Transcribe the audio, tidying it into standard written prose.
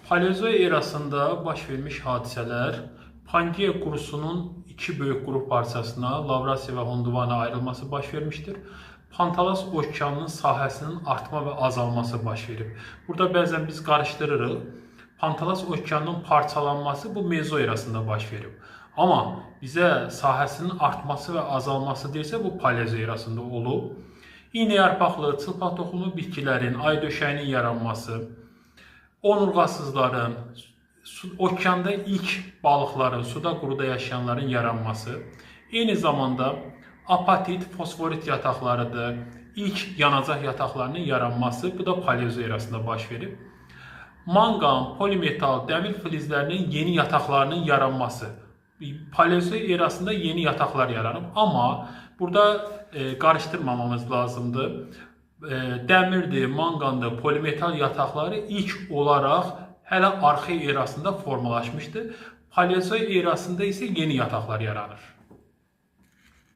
Paleozoy erasında baş vermiş hadisələr Pangea qurusunun iki böyük qrup parçasına, Lavrasiya və Gondvana ayrılması baş vermişdir. Pantalas okeanının sahəsinin artma və azalması baş verib. Burada bəzən biz qarışdırırıq. Pantalas okeanının parçalanması bu Mezo erasında baş verib. Amma bizə sahəsinin artması və azalması deyilsə bu Paleozoy erasında olub. İynəyarpaqlı, çılpaq toxumlu bitkilərin, ay döşəyinin yaranması, onurğasızların, okeanda ilk balıqların, suda quruda yaşayanların yaranması, eyni zamanda apatit, fosforit yataqlarıdır, ilk yanacaq yataqlarının yaranması, bu da Paleozoy erasında baş verib. Manqan, polimetal, dəmir filizlərinin yeni yataqlarının yaranması, Paleozoy erasında yeni yataqlar yaranıb, amma burada qarışdırmamamız lazımdır. Dəmirdir, manqandır, polimetal yataqları ilk olaraq hələ Arxey erasında formalaşmışdır. Paleozoy erasında isə yeni yataqlar yaranır.